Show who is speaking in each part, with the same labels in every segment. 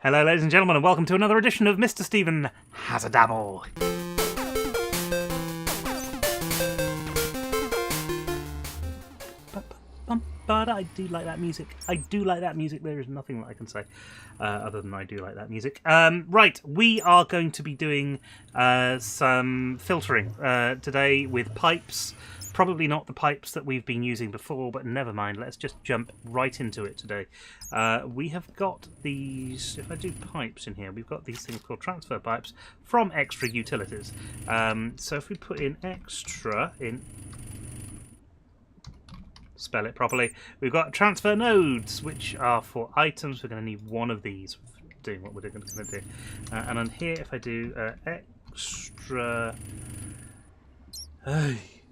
Speaker 1: Hello ladies and gentlemen and welcome to another edition of Mr. Stephen Has a Dabble. But I do like that music. I do like that music. There is nothing that I can say other than I do like that music. Right, we are going to be doing some filtering today with pipes. Probably not the pipes that we've been using before, but never mind. Let's just jump right into it today. We have got these, if I do pipes in here, we've got these things called transfer pipes from Extra Utilities. So if we put in extra in... spell it properly. We've got transfer nodes, which are for items. We're going to need one of these for doing what we're going to do. And on here, if I do extra...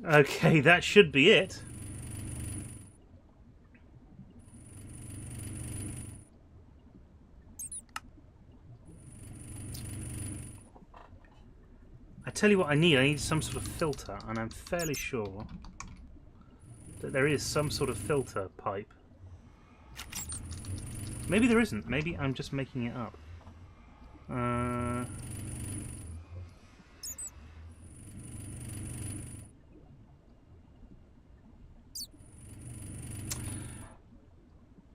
Speaker 1: okay, that should be it. I tell you what I need some sort of filter, and I'm fairly sure that there is some sort of filter pipe. Maybe there isn't. Maybe I'm just making it up.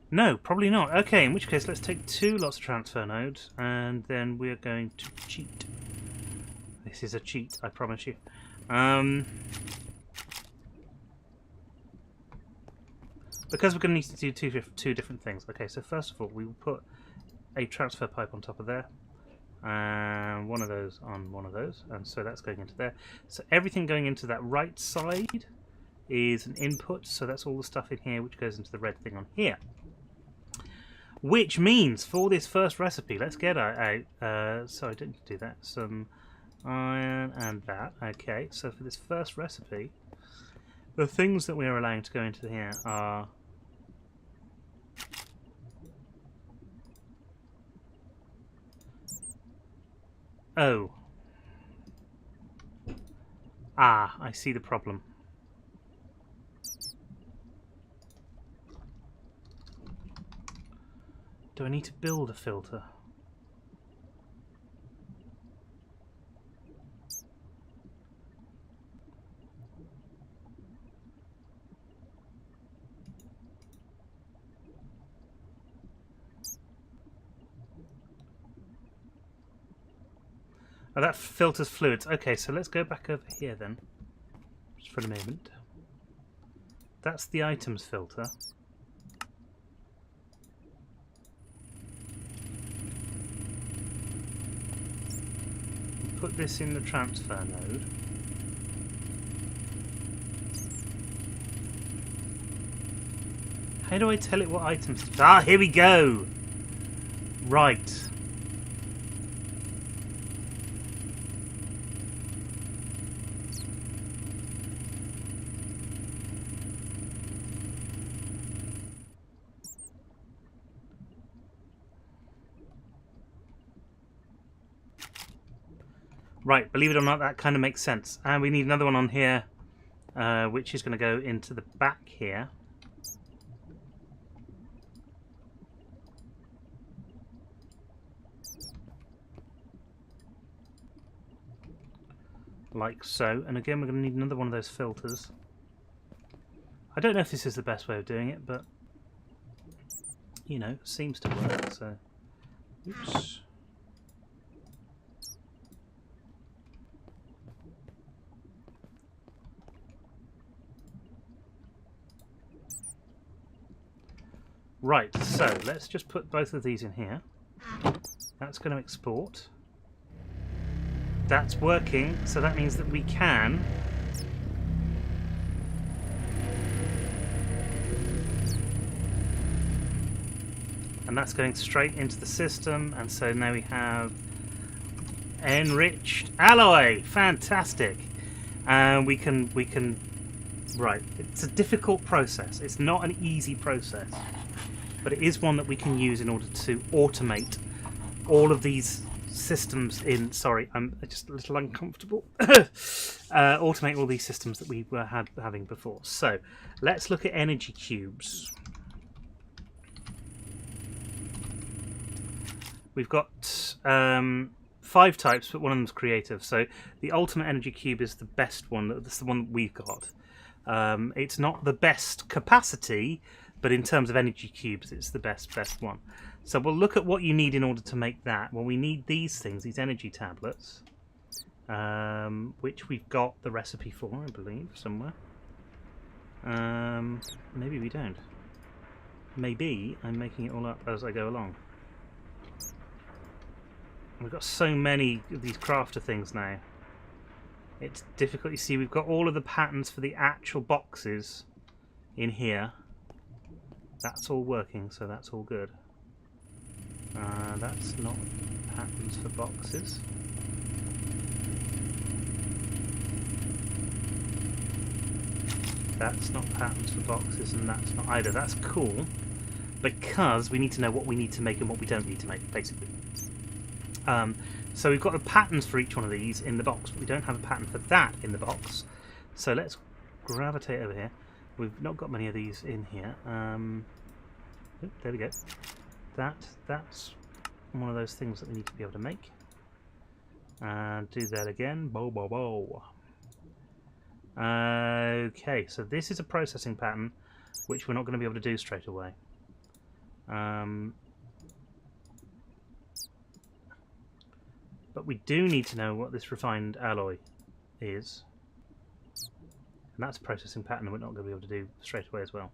Speaker 1: No, probably not. Okay, in which case let's take two lots of transfer nodes and then we're going to cheat. This is a cheat, I promise you. Because we're going to need to do two different things. Okay, so first of all, we will put a transfer pipe on top of there, and one of those on one of those, and so that's going into there. So everything going into that right side is an input, so that's all the stuff in here which goes into the red thing on here. Which means for this first recipe, let's get out. So I didn't do that. Some iron and that. Okay, so for this first recipe, the things that we are allowing to go into here are I see the problem. Do I need to build a filter? Oh, that filters fluids. Okay, so let's go back over here then, just for a moment. That's the items filter. Put this in the transfer node. How do I tell it what items to... Ah, here we go! Right. Right, believe it or not, that kind of makes sense. And we need another one on here, which is going to go into the back here. Like so. And again, we're going to need another one of those filters. I don't know if this is the best way of doing it, but, you know, seems to work, so... Oops. Right, so let's just put both of these in here. That's going to export. That's working, so that means that we can and that's going straight into the system, and so now we have enriched alloy. Fantastic. And we can right, it's a difficult process. It's not an easy process, but it is one that we can use in order to automate all of these systems in... Sorry, I'm just a little uncomfortable. Automate all these systems that we were having before. So, let's look at energy cubes. We've got 5 types, but one of them's creative. So the ultimate energy cube is the best one. That's the one we've got. It's not the best capacity, but in terms of energy cubes, it's the best one. So we'll look at what you need in order to make that. Well, we need these things, these energy tablets, which we've got the recipe for, I believe, somewhere. Maybe we don't. Maybe I'm making it all up as I go along. We've got so many of these crafter things now. It's difficult. You see, we've got all of the patterns for the actual boxes in here. That's all working, so that's all good. That's not patterns for boxes. That's not patterns for boxes, and that's not either. That's cool, because we need to know what we need to make and what we don't need to make, basically. So we've got the patterns for each one of these in the box, but we don't have a pattern for that in the box. So let's gravitate over here. We've not got many of these in here. There we go. That's one of those things that we need to be able to make. And do that again. Bo bo bo. Okay, so this is a processing pattern, which we're not going to be able to do straight away. But we do need to know what this refined alloy is. And that's a processing pattern that we're not going to be able to do straight away as well.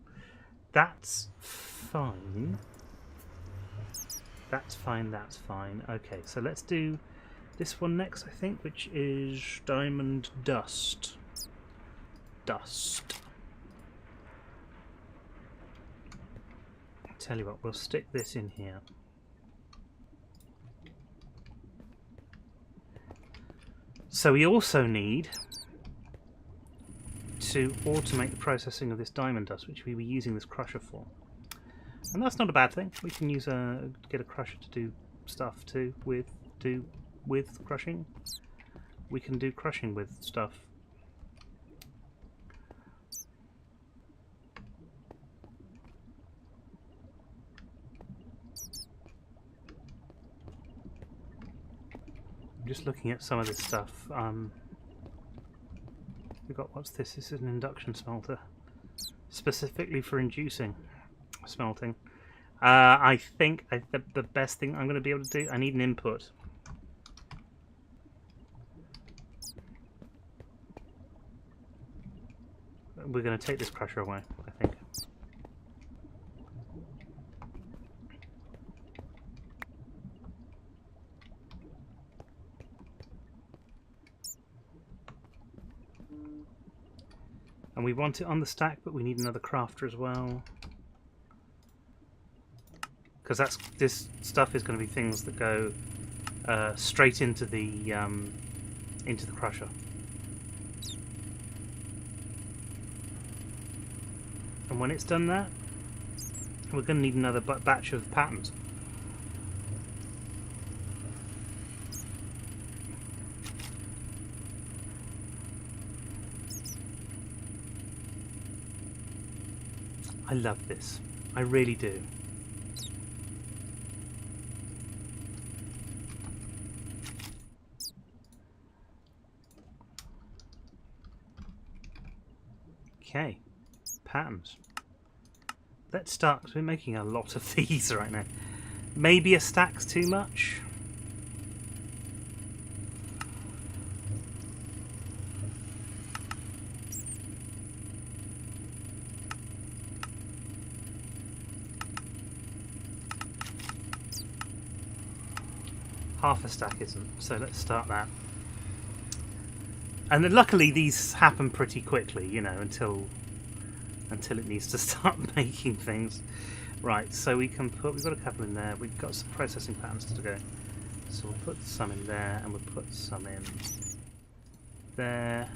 Speaker 1: That's fine. That's fine, that's fine. Okay, so let's do this one next, I think, which is diamond dust. Dust. Tell you what, we'll stick this in here. So we also need to automate the processing of this diamond dust, which we were using this crusher for. And that's not a bad thing. We can use get a crusher to do stuff too with crushing. We can do crushing with stuff. I'm just looking at some of this stuff. We've got, what's this? This is an induction smelter, specifically for inducing smelting. I think the best thing I'm going to be able to do, I need an input. We're going to take this crusher away, I think. And we want it on the stack, but we need another crafter as well. Because this stuff is going to be things that go straight into the crusher. And when it's done that, we're going to need another batch of patterns. I love this. I really do. Okay, patterns. Let's start, because we're making a lot of these right now. Maybe a stack's too much. Half a stack isn't, so let's start that. And then luckily these happen pretty quickly, you know, until it needs to start making things. Right, so we can put, we've got a couple in there, we've got some processing patterns to go. So we'll put some in there, and we'll put some in there.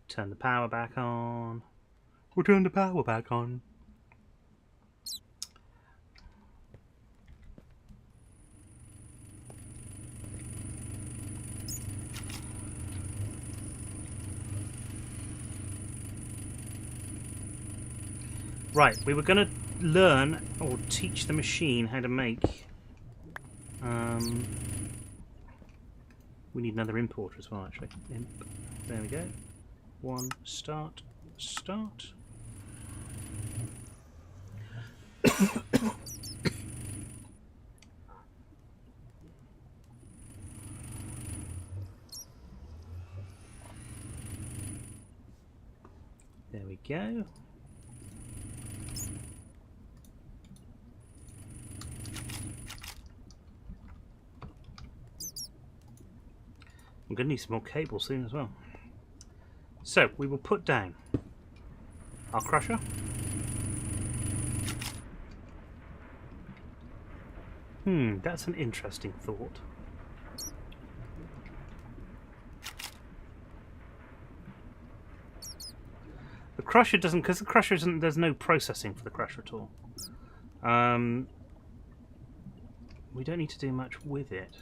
Speaker 1: Turn the power back on. We'll turn the power back on. Right, we were going to learn or teach the machine how to make... we need another importer as well, actually. Imp. There we go. One, start. There we go. I'm going to need some more cable soon as well. So, we will put down our crusher. That's an interesting thought. The crusher doesn't, because the crusher isn't, there's no processing for the crusher at all. We don't need to do much with it.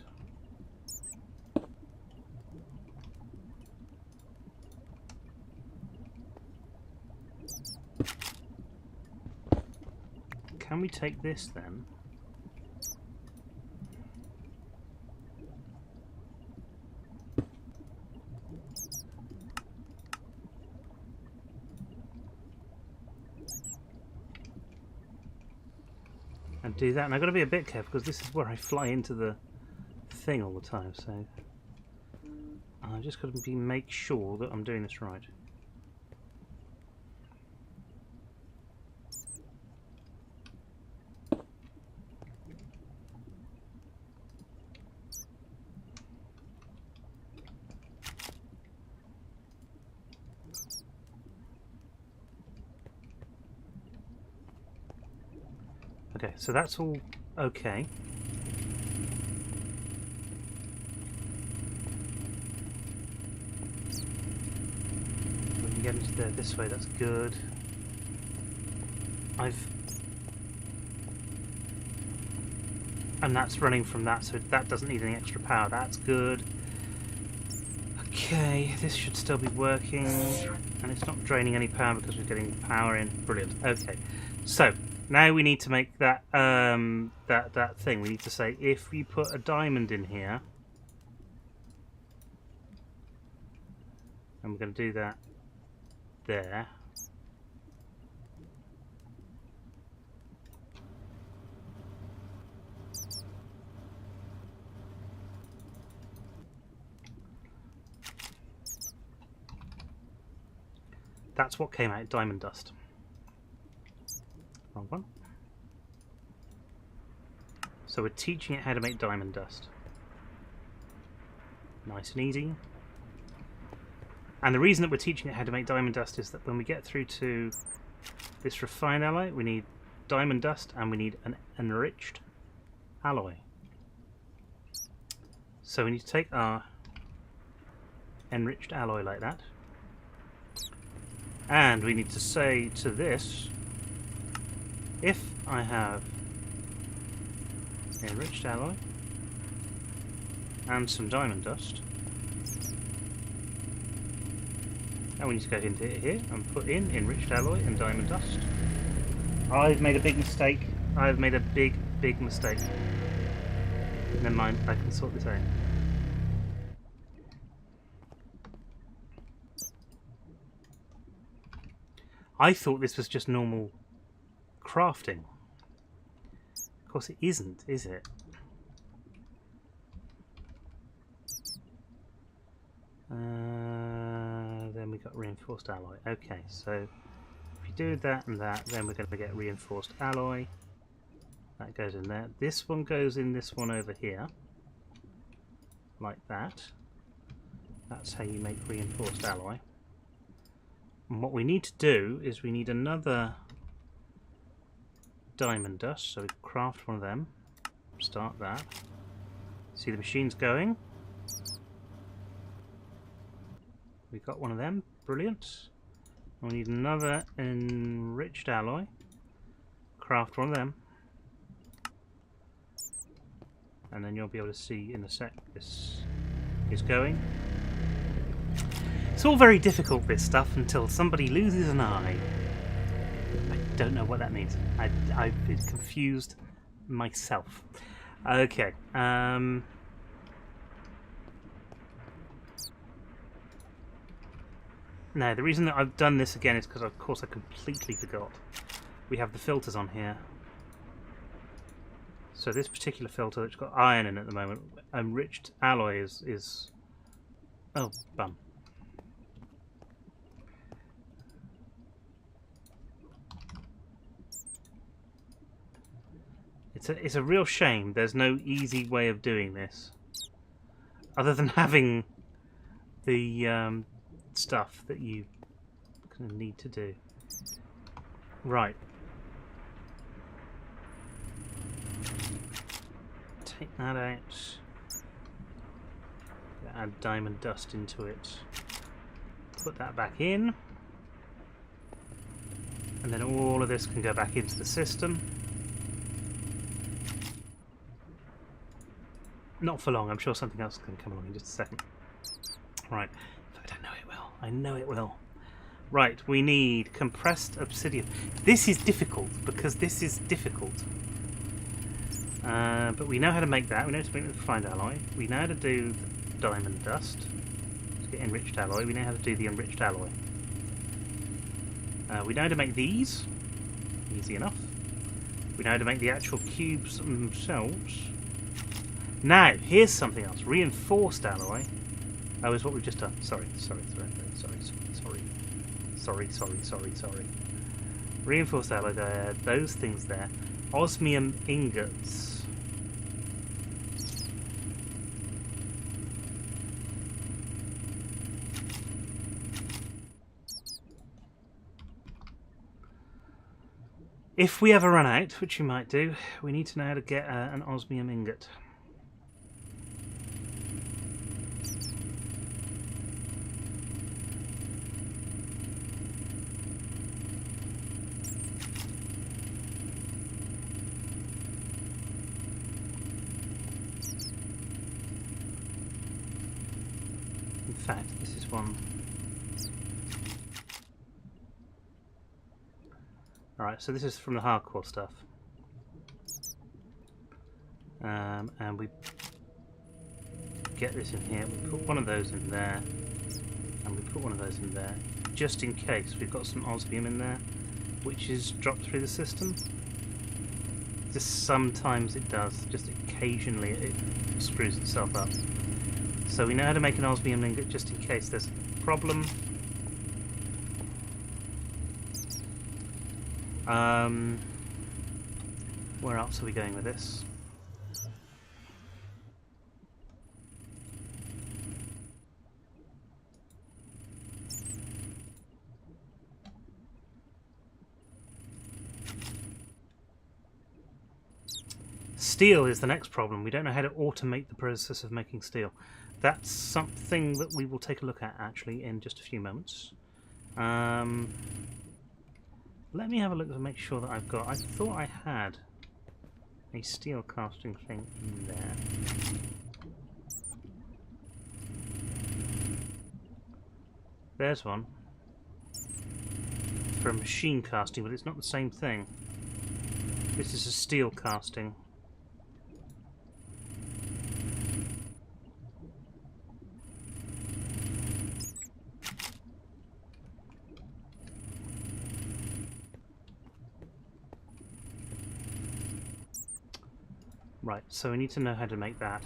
Speaker 1: Can we take this then? And do that, and I've got to be a bit careful because this is where I fly into the thing all the time, so I've just got to make sure that I'm doing this right. Okay, so that's all okay. We can get into there this way, that's good. And that's running from that, so that doesn't need any extra power, that's good. Okay, this should still be working, and it's not draining any power because we're getting power in. Brilliant, okay. So, now we need to make that that thing. We need to say if we put a diamond in here, and we're going to do that there. That's what came out, diamond dust. Wrong one. So we're teaching it how to make diamond dust. Nice and easy. And the reason that we're teaching it how to make diamond dust is that when we get through to this refined alloy, we need diamond dust and we need an enriched alloy. So we need to take our enriched alloy like that. And we need to say to this, if I have enriched alloy and some diamond dust, and we need to go into here and put in enriched alloy and diamond dust. I've made a big mistake. I've made a big mistake. Never mind, I can sort this out. I thought this was just normal crafting. Of course it isn't, is it? Then we got reinforced alloy. Okay, so if you do that and that, then we're going to get reinforced alloy. That goes in there. This one goes in this one over here. Like that. That's how you make reinforced alloy. And what we need to do is we need another diamond dust, so we craft one of them. Start that. See the machine's going. We got one of them, brilliant. We need another enriched alloy. Craft one of them. And then you'll be able to see in a sec this is going. It's all very difficult, this stuff, until somebody loses an eye. I don't know what that means. I've confused myself. Okay. Now, the reason that I've done this again is because, of course, I completely forgot. We have the filters on here. So this particular filter that's got iron in at the moment, enriched alloy is... Oh, bum. It's a real shame there's no easy way of doing this. Other than having the stuff that you kind of need to do. Right. Take that out. Add diamond dust into it. Put that back in. And then all of this can go back into the system. Not for long, I'm sure something else can come along in just a second. Right. In fact, I know it will. I know it will. Right, we need compressed obsidian. This is difficult, because this is difficult. But we know how to make that. We know how to make the refined alloy. We know how to do the diamond dust. Let's get enriched alloy. We know how to do the enriched alloy. We know how to make these. Easy enough. We know how to make the actual cubes themselves. Now, here's something else. Reinforced alloy. Oh, is what we've just done. Sorry. Reinforced alloy there. Those things there. Osmium ingots. If we ever run out, which we might do, we need to know how to get an osmium ingot. In fact, this is one. Alright, so this is from the hardcore stuff. And we get this in here. We put one of those in there. And we put one of those in there. Just in case we've got some osmium in there, which is dropped through the system. Just sometimes it does. Just occasionally it screws itself up. So we know how to make an osmium ingot just in case there's a problem. Where else are we going with this? Steel is the next problem. We don't know how to automate the process of making steel. That's something that we will take a look at actually in just a few moments. Let me have a look to make sure that I've got... I thought I had a steel casting thing in there. There's one. For a machine casting, but it's not the same thing. This is a steel casting. Right, so we need to know how to make that.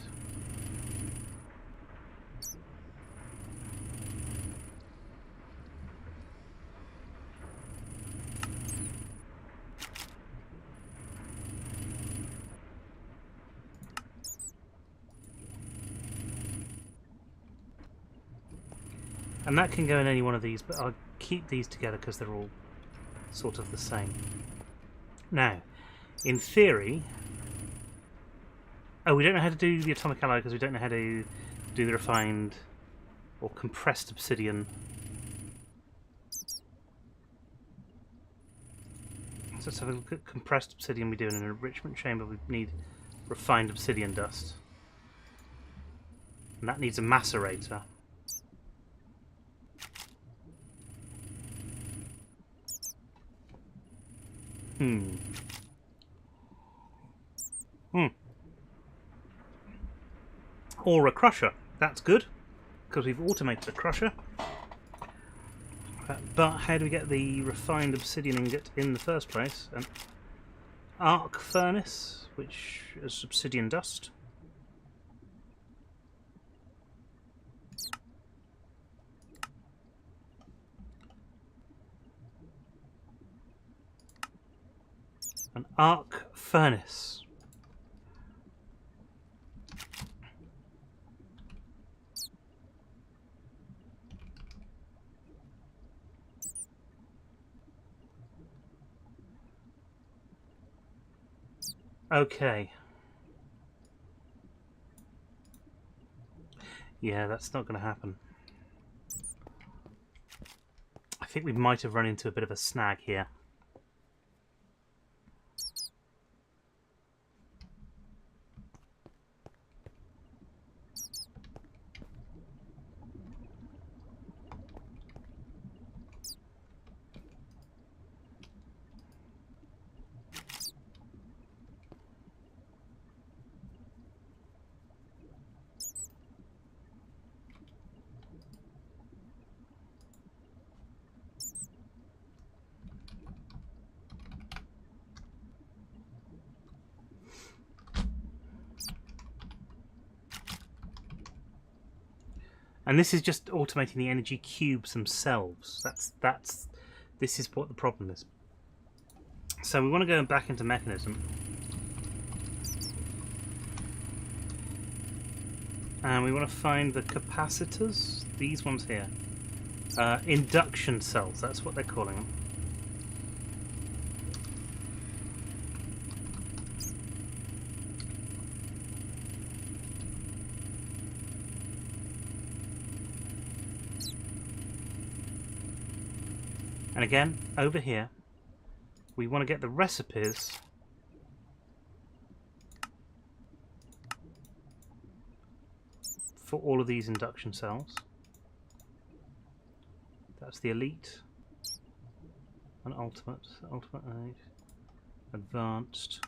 Speaker 1: And that can go in any one of these, but I'll keep these together because they're all sort of the same. Now, in theory... Oh, we don't know how to do the atomic alloy because we don't know how to do the refined or compressed obsidian. So let's have a look at compressed obsidian. We do in an enrichment chamber. We need refined obsidian dust. And that needs a macerator. Or a crusher. That's good, because we've automated a crusher. But how do we get the refined obsidian ingot in the first place? An arc furnace, which is obsidian dust. An arc furnace. Okay. Yeah, that's not going to happen. I think we might have run into a bit of a snag here. And this is just automating the energy cubes themselves. This is what the problem is. So we want to go back into mechanism. And we want to find the capacitors. These ones here. Induction cells, that's what they're calling them. And again, over here, we want to get the recipes for all of these induction cells. That's the elite and ultimate, advanced.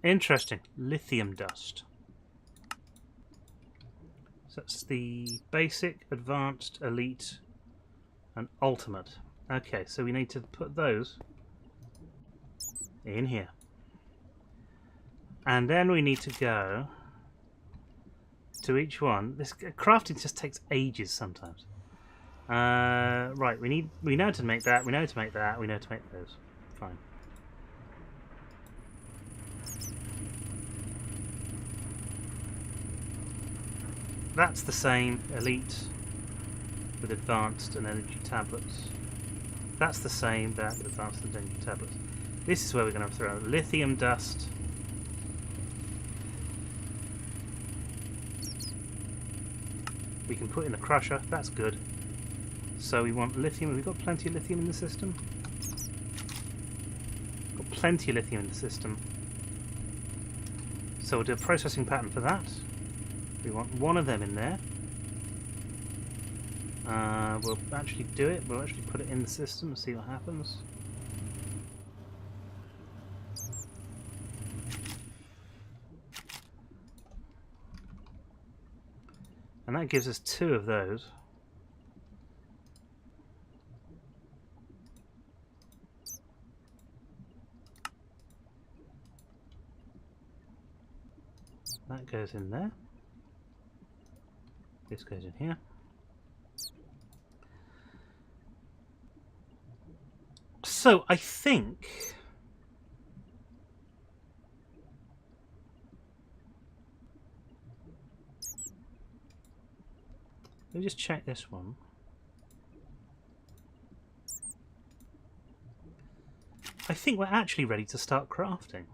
Speaker 1: Interesting, lithium dust. That's the basic, advanced, elite, and ultimate. Okay, so we need to put those in here. And then we need to go to each one. This crafting just takes ages sometimes. Right, we know how to make that, we know how to make that, we know how to make those. Fine. That's the same, elite with advanced and energy tablets. That's the same, that with advanced and energy tablets. This is where we're going to throw lithium dust. We can put in the crusher, that's good. So we want lithium. Have we got plenty of lithium in the system? Got plenty of lithium in the system. So we'll do a processing pattern for that. We want one of them in there. We'll actually do it. We'll actually put it in the system and see what happens. And that gives us 2 of those. That goes in there. This goes in here. So I think let me just check this one. I think we're actually ready to start crafting.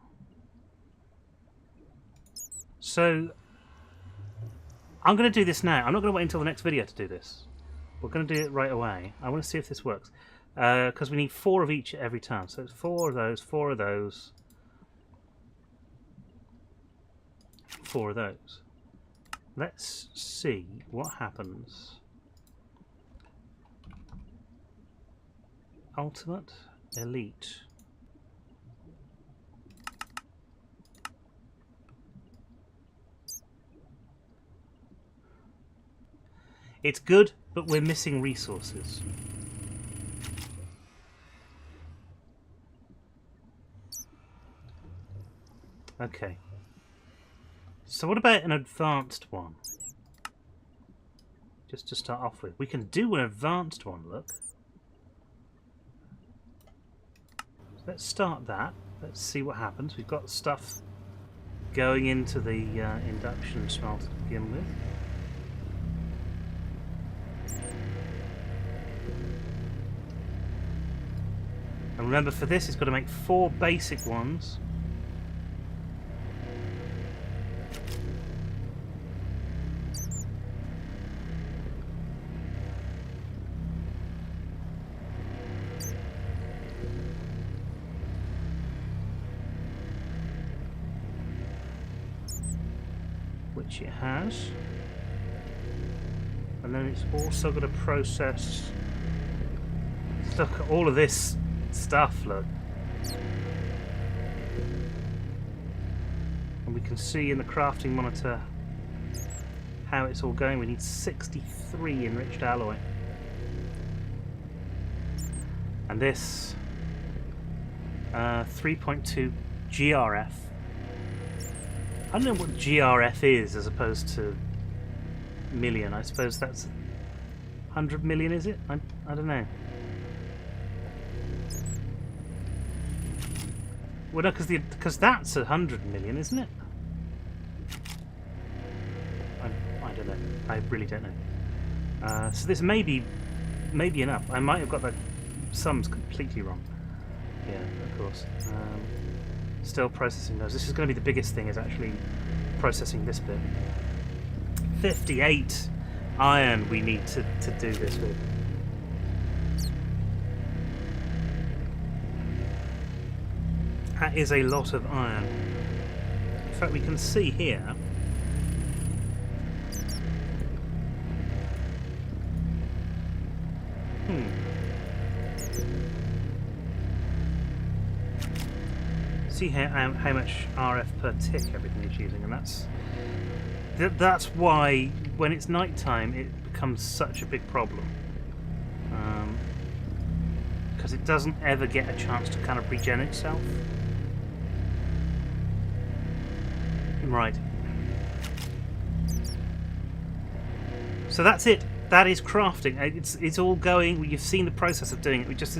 Speaker 1: So I'm going to do this now. I'm not going to wait until the next video to do this. We're going to do it right away. I want to see if this works. Because we need 4 of each every time. So it's 4 of those, 4 of those, 4 of those. Let's see what happens. Ultimate, elite. It's good, but we're missing resources. Okay. So what about an advanced one? Just to start off with. We can do an advanced one, look. Let's start that. Let's see what happens. We've got stuff going into the induction smelter to begin with. And remember, for this, it's got to make 4 basic ones. Which it has. And then it's also got to process... Look at all of this stuff, look. And we can see in the crafting monitor how it's all going. We need 63 enriched alloy. And this 3.2 GRF. I don't know what GRF is as opposed to million. I suppose that's 100 million, is it? I don't know. Well, no, because that's 100 million, isn't it? I don't know. I really don't know. So this may be enough. I might have got the sums completely wrong. Yeah, of course. Still processing those. This is going to be the biggest thing, is actually processing this bit. 58 iron we need to do this with. That is a lot of iron. In fact, we can see here see how much RF per tick everything is using, and that's why when it's night time it becomes such a big problem, because it doesn't ever get a chance to kind of regen itself. Right. So that's it. That is crafting. It's all going. You've seen the process of doing it. We just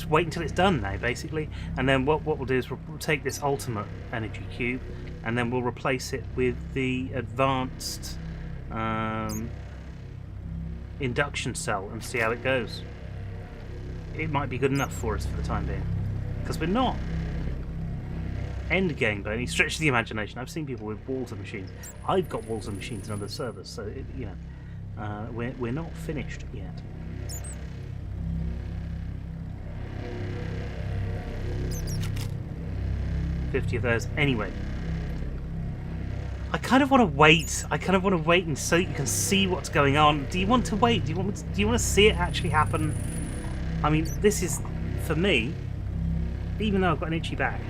Speaker 1: wait until it's done now, basically. And then what we'll do is we'll take this ultimate energy cube, and then we'll replace it with the advanced induction cell and see how it goes. It might be good enough for us for the time being, because we're not end game by any stretch of the imagination. I've seen people with walls of machines. I've got walls of machines in other servers, so you know. We're not finished yet. $50 of those. Anyway, I kind of want to wait. And so you can see what's going on. Do you want to wait? Do you want to see it actually happen? I mean, this is, for me, even though I've got an itchy back,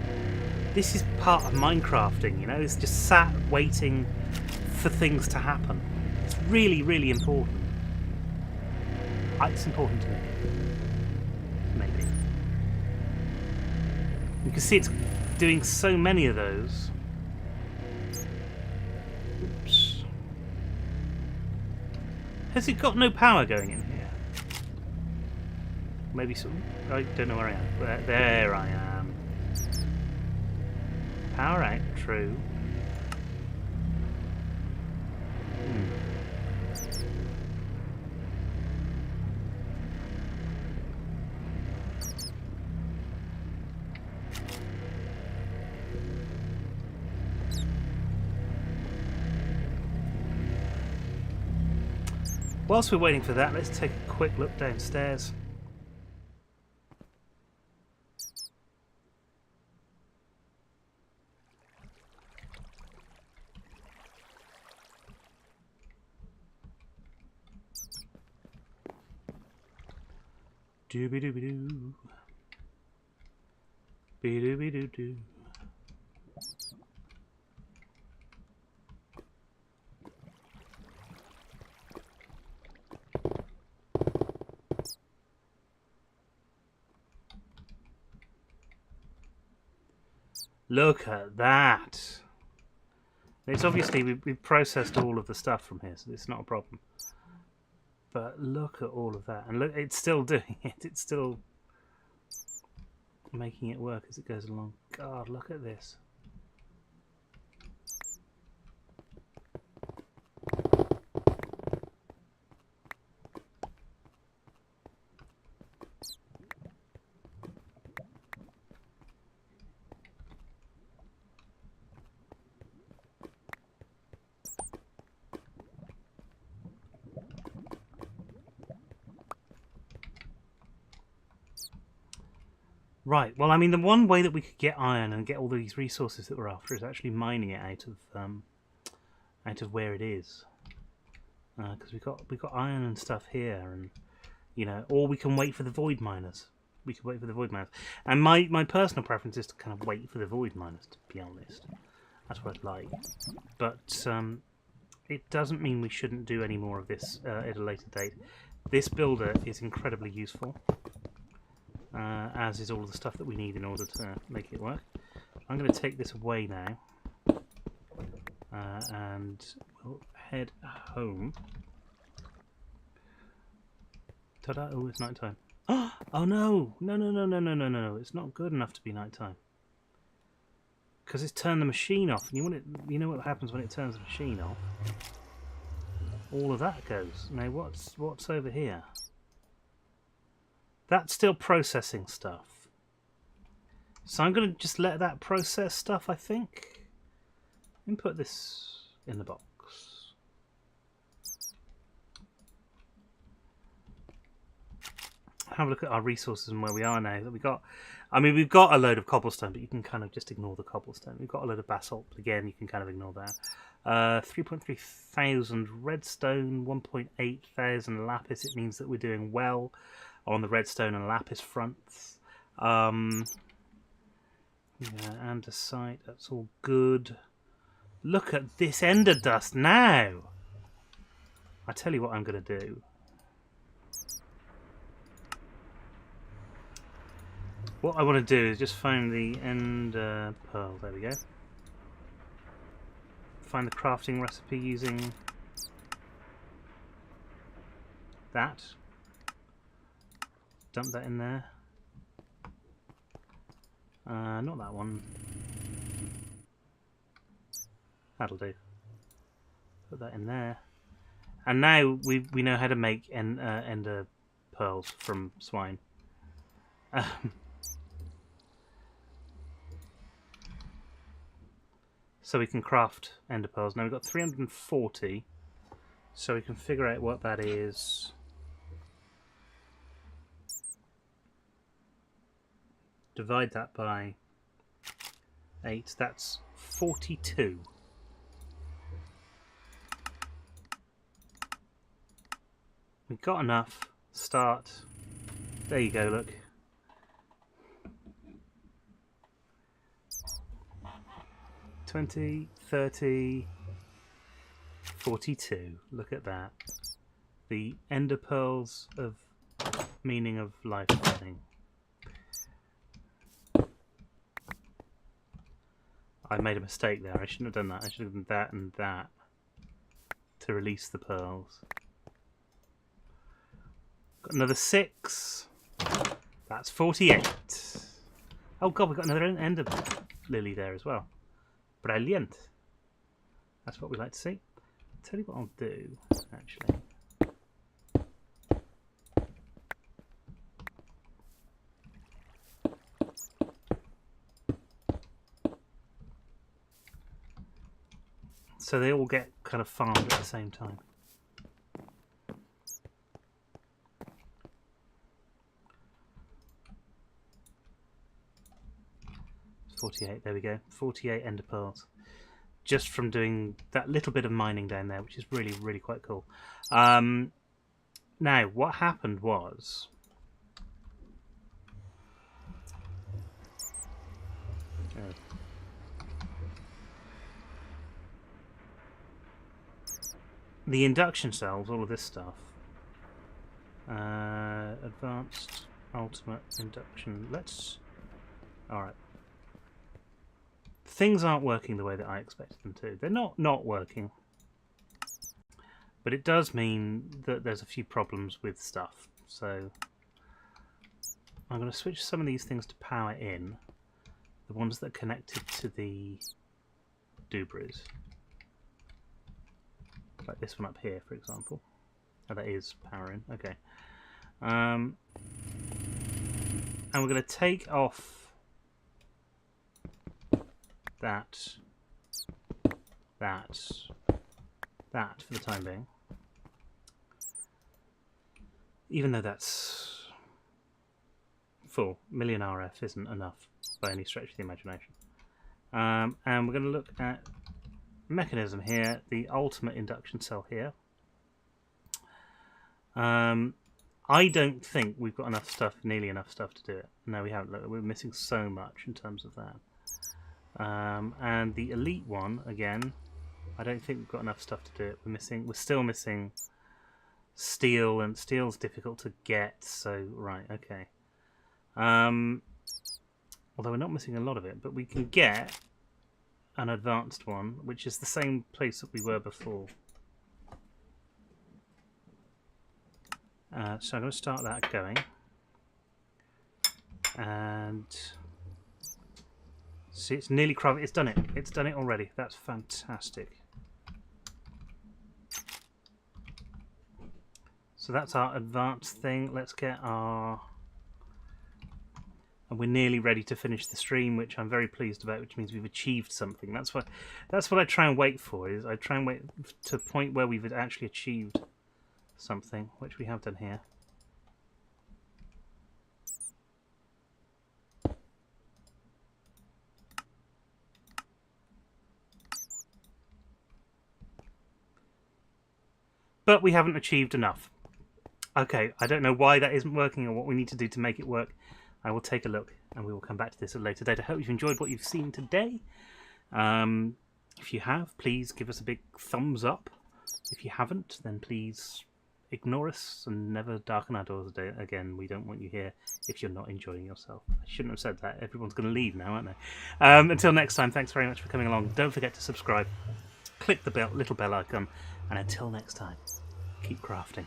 Speaker 1: this is part of Minecrafting. You know, it's just sat waiting for things to happen. It's really, really important. It's important to me. Maybe. You can see it's doing so many of those. Oops. Has it got no power going in here? Maybe so. I don't know where I am. There I am. Power out, true. Whilst we're waiting for that, let's take a quick look downstairs. Dooby dooby doo. Be dooby doo doo. Look at that. It's obviously we've processed all of the stuff from here, so it's not a problem. But look at all of that, and look, it's still doing it. It's still making it work as it goes along. God, look at this. Right, well, I mean, the one way that we could get iron and get all these resources that we're after is actually mining it out of where it is, because we've got iron and stuff here, and you know, or we can wait for the void miners. We could wait for the void miners, and my personal preference is to kind of wait for the void miners. To be honest, that's what I'd like, but it doesn't mean we shouldn't do any more of this at a later date. This builder is incredibly useful. As is all the stuff that we need in order to make it work. I'm going to take this away now, and we'll head home. Ta-da! Oh, it's night time. Oh no! No! It's not good enough to be night time because it's turned the machine off. And you know what happens when it turns the machine off? All of that goes. Now what's over here? That's still processing stuff. So I'm going to just let that process stuff, I think. Let me put this in the box. Have a look at our resources and where we are now. That we got. I mean, we've got a load of cobblestone, but you can kind of just ignore the cobblestone. We've got a load of basalt. Again, you can kind of ignore that. 3.3 thousand redstone, 1.8 thousand lapis. It means that we're doing well on the redstone and lapis fronts. Yeah, andesite, that's all good. Look at this ender dust now! I tell you what I'm going to do. What I want to do is just find the ender pearl. There we go. Find the crafting recipe using that. Dump that in there. Not that one. That'll do. Put that in there. And now we know how to make ender pearls from swine. So we can craft ender pearls. Now we've got 340. So we can figure out what that is. Divide that by 8, that's 42. We've got enough. Start. There you go, look. $20, $30, $42. Look at that. The ender pearls of meaning of life thing. I made a mistake there. I shouldn't have done that. I should have done that and that to release the pearls. Got another 6. That's 48. Oh god, we've got another ender lily there as well. Brilliant. That's what we like to see. I'll tell you what I'll do, actually. So they all get kind of farmed at the same time. 48, there we go. 48 ender pearls. Just from doing that little bit of mining down there, which is really, really quite cool. Now, what happened was The induction cells, all of this stuff. Advanced, ultimate, induction. Let's... Alright. Things aren't working the way that I expected them to. They're not working. But it does mean that there's a few problems with stuff. So I'm going to switch some of these things to power in. The ones that are connected to the doobrys. Like this one up here, for example. Oh, that is powering. Okay. And we're going to take off that for the time being. Even though that's full, million RF isn't enough by any stretch of the imagination. And we're going to look at mechanism here, the ultimate induction cell here. I don't think we've got enough stuff, nearly enough stuff to do it. No, we haven't. Look, we're missing so much in terms of that. And the elite one, again, I don't think we've got enough stuff to do it. We're still missing steel, and steel's difficult to get, so right, okay. Although we're not missing a lot of it, but we can get an advanced one, which is the same place that we were before. So I'm going to start that going. And see, it's nearly crafted. It's done it. It's done it already. That's fantastic. So that's our advanced thing. Let's get our... And we're nearly ready to finish the stream, which I'm very pleased about, which means we've achieved something. That's what I try and wait for, is I try and wait to a point where we've actually achieved something, which we have done here. But we haven't achieved enough. Okay, I don't know why that isn't working or what we need to do to make it work. I will take a look and we will come back to this at a later date. I hope you've enjoyed what you've seen today. If you have, please give us a big thumbs up. If you haven't, then please ignore us and never darken our doors again. We don't want you here if you're not enjoying yourself. I shouldn't have said that. Everyone's going to leave now, aren't they? Until next time, thanks very much for coming along. Don't forget to subscribe. Click the little bell icon. And until next time, keep crafting.